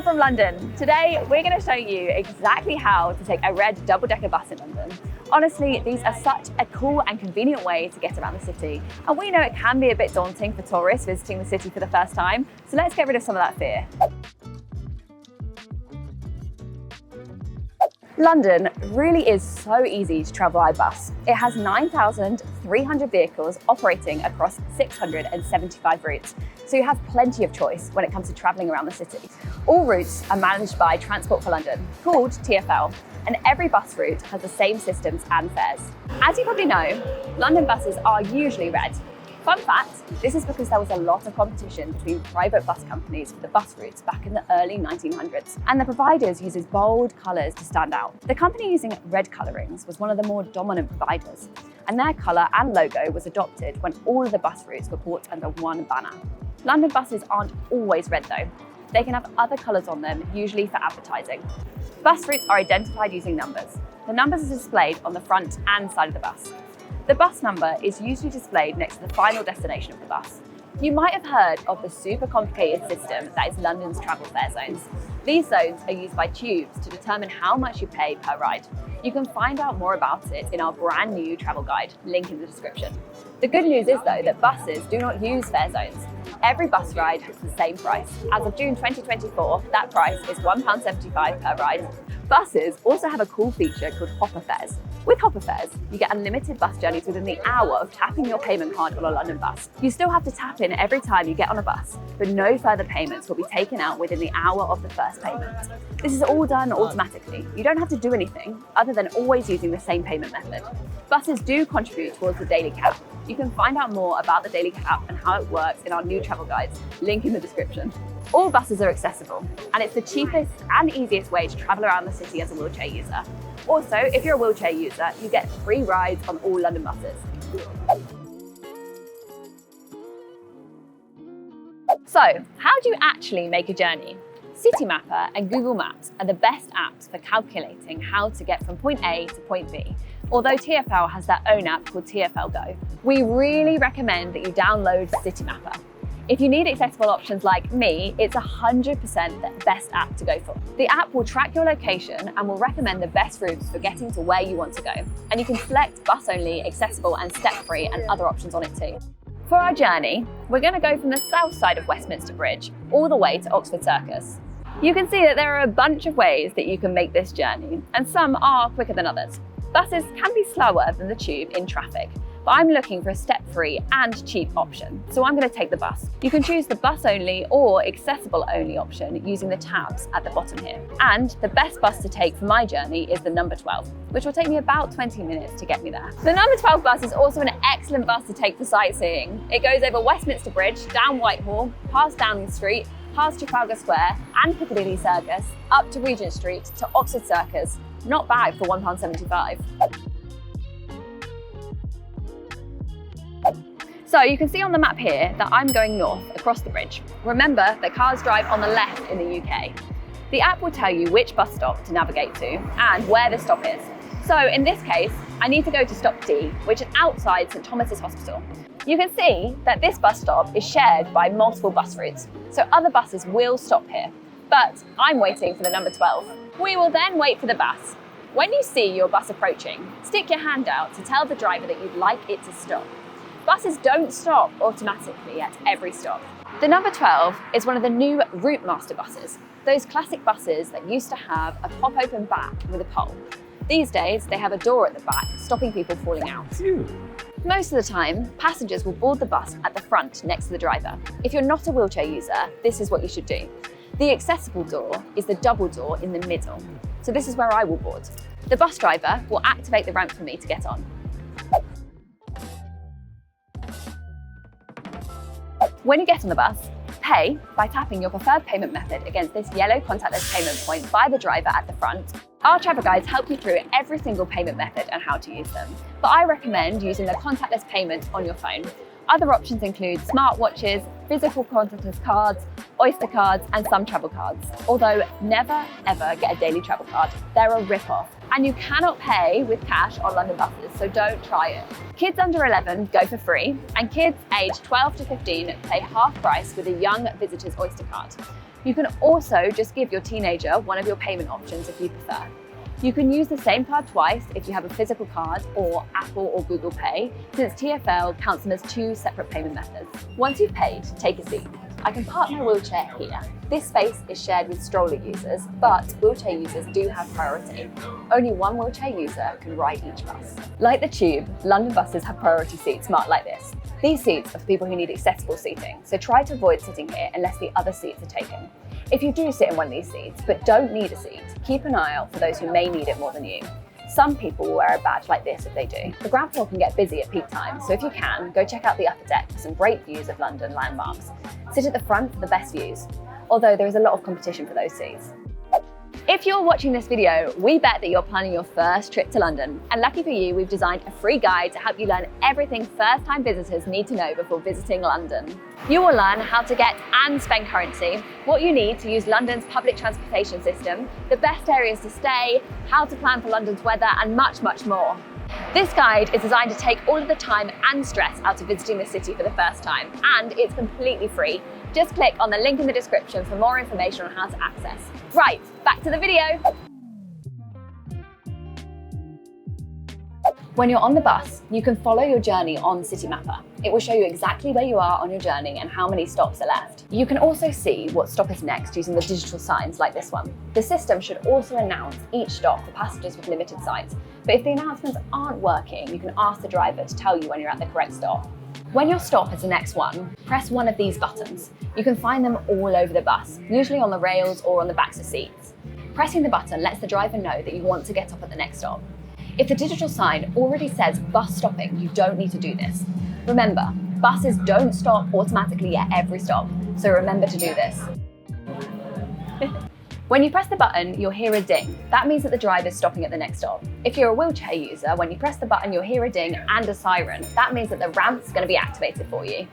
from London. Today, we're going to show you exactly how to take a red double-decker bus in London. Honestly, these are such a cool and convenient way to get around the city. And we know it can be a bit daunting for tourists visiting the city for the first time, so let's get rid of some of that fear. London really is so easy to travel by bus. It has 9,300 vehicles operating across 675 routes, so you have plenty of choice when it comes to travelling around the city. All routes are managed by Transport for London, called TfL, and every bus route has the same systems and fares. As you probably know, London buses are usually red. Fun fact, this is because there was a lot of competition between private bus companies for the bus routes back in the early 1900s, and the providers uses bold colours to stand out. The company using red colourings was one of the more dominant providers, and their colour and logo was adopted when all of the bus routes were brought under one banner. London buses aren't always red though. They can have other colours on them, usually for advertising. Bus routes are identified using numbers. The numbers are displayed on the front and side of the bus. The bus number is usually displayed next to the final destination of the bus. You might have heard of the super complicated system that is London's travel fare zones. These zones are used by tubes to determine how much you pay per ride. You can find out more about it in our brand new travel guide, link in the description. The good news is though that buses do not use fare zones. Every bus ride has the same price. As of June 2024, that price is £1.75 per ride. Buses also have a cool feature called hopper fares. With hopper fares, you get unlimited bus journeys within the hour of tapping your payment card on a London bus. You still have to tap in every time you get on a bus, but no further payments will be taken out within the hour of the first payment. This is all done automatically. You don't have to do anything other than always using the same payment method. Buses do contribute towards the daily cap. You can find out more about the daily cap and how it works in our new travel guides, link in the description. All buses are accessible, and it's the cheapest and easiest way to travel around the city as a wheelchair user. Also, if you're a wheelchair user, you get free rides on all London buses. So, how do you actually make a journey? Citymapper and Google Maps are the best apps for calculating how to get from point A to point B, although TfL has their own app called TfL Go. We really recommend that you download Citymapper. If you need accessible options like me, it's 100% the best app to go for. The app will track your location and will recommend the best routes for getting to where you want to go. And you can select bus only, accessible and step-free and other options on it too. For our journey, we're going to go from the south side of Westminster Bridge all the way to Oxford Circus. You can see that there are a bunch of ways that you can make this journey, and some are quicker than others. Buses can be slower than the tube in traffic, but I'm looking for a step-free and cheap option, so I'm going to take the bus. You can choose the bus-only or accessible-only option using the tabs at the bottom here. And the best bus to take for my journey is the number 12, which will take me about 20 minutes to get me there. The number 12 bus is also an excellent bus to take for sightseeing. It goes over Westminster Bridge, down Whitehall, past Downing Street, past Trafalgar Square and Piccadilly Circus, up to Regent Street to Oxford Circus. Not bad for £1.75. So you can see on the map here that I'm going north across the bridge. Remember that cars drive on the left in the UK. The app will tell you which bus stop to navigate to and where the stop is. So in this case, I need to go to stop D, which is outside St Thomas's Hospital. You can see that this bus stop is shared by multiple bus routes, so other buses will stop here. But I'm waiting for the number 12. We will then wait for the bus. When you see your bus approaching, stick your hand out to tell the driver that you'd like it to stop. Buses don't stop automatically at every stop. The number 12 is one of the new Route Master buses, those classic buses that used to have a pop-open back with a pole. These days, they have a door at the back, stopping people falling out. Most of the time, passengers will board the bus at the front next to the driver. If you're not a wheelchair user, this is what you should do. The accessible door is the double door in the middle. So this is where I will board. The bus driver will activate the ramp for me to get on. When you get on the bus, pay by tapping your preferred payment method against this yellow contactless payment point by the driver at the front. Our travel guides help you through every single payment method and how to use them, but I recommend using the contactless payment on your phone. Other options include smartwatches, physical contactless cards, Oyster cards and some travel cards. Although never ever get a daily travel card, they're a rip-off. And you cannot pay with cash on London buses, so don't try it. Kids under 11 go for free, and kids aged 12 to 15 pay half price with a Young Visitors Oyster card. You can also just give your teenager one of your payment options if you prefer. You can use the same card twice if you have a physical card or Apple or Google Pay, since TfL counts them as two separate payment methods. Once you've paid, take a seat. I can park my wheelchair here. This space is shared with stroller users, but wheelchair users do have priority. Only one wheelchair user can ride each bus. Like the Tube, London buses have priority seats marked like this. These seats are for people who need accessible seating, so try to avoid sitting here unless the other seats are taken. If you do sit in one of these seats, but don't need a seat, keep an eye out for those who may need it more than you. Some people will wear a badge like this if they do. The ground floor can get busy at peak time, so if you can, go check out the upper deck for some great views of London landmarks. Sit at the front for the best views, although there is a lot of competition for those seats. If you're watching this video, we bet that you're planning your first trip to London. And lucky for you, we've designed a free guide to help you learn everything first-time visitors need to know before visiting London. You will learn how to get and spend currency, what you need to use London's public transportation system, the best areas to stay, how to plan for London's weather, and much, much more. This guide is designed to take all of the time and stress out of visiting the city for the first time, and it's completely free. Just click on the link in the description for more information on how to access. Right, back to the video. When you're on the bus, you can follow your journey on City Mapper. It will show you exactly where you are on your journey and how many stops are left. You can also see what stop is next using the digital signs like this one. The system should also announce each stop for passengers with limited sight. But if the announcements aren't working, you can ask the driver to tell you when you're at the correct stop. When your stop is the next one, press one of these buttons. You can find them all over the bus, usually on the rails or on the backs of seats. Pressing the button lets the driver know that you want to get off at the next stop. If the digital sign already says bus stopping, you don't need to do this. Remember, buses don't stop automatically at every stop, so remember to do this. When you press the button, you'll hear a ding. That means that the driver is stopping at the next stop. If you're a wheelchair user, when you press the button, you'll hear a ding and a siren. That means that the ramp's going to be activated for you.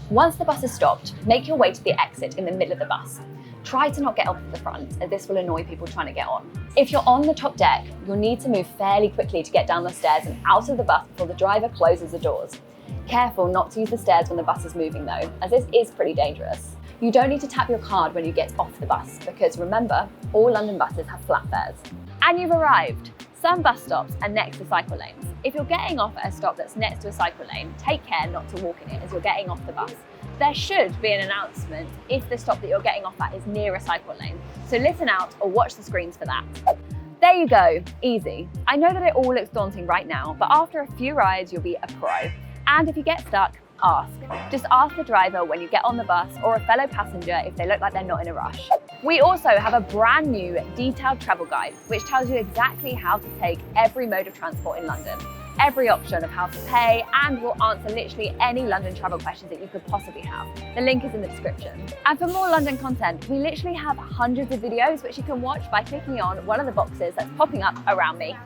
Once the bus has stopped, make your way to the exit in the middle of the bus. Try to not get off at the front, as this will annoy people trying to get on. If you're on the top deck, you'll need to move fairly quickly to get down the stairs and out of the bus before the driver closes the doors. Careful not to use the stairs when the bus is moving though, as this is pretty dangerous. You don't need to tap your card when you get off the bus, because remember, all London buses have flat fares. And you've arrived. Some bus stops are next to cycle lanes. If you're getting off at a stop that's next to a cycle lane, take care not to walk in it as you're getting off the bus. There should be an announcement if the stop that you're getting off at is near a cycle lane, so listen out or watch the screens for that. There you go, easy. I know that it all looks daunting right now, but after a few rides, you'll be a pro. And if you get stuck, ask. Just ask the driver when you get on the bus or a fellow passenger if they look like they're not in a rush. We also have a brand new detailed travel guide, which tells you exactly how to take every mode of transport in London, every option of how to pay, and will answer literally any London travel questions that you could possibly have. The link is in the description. And for more London content, we literally have hundreds of videos which you can watch by clicking on one of the boxes that's popping up around me.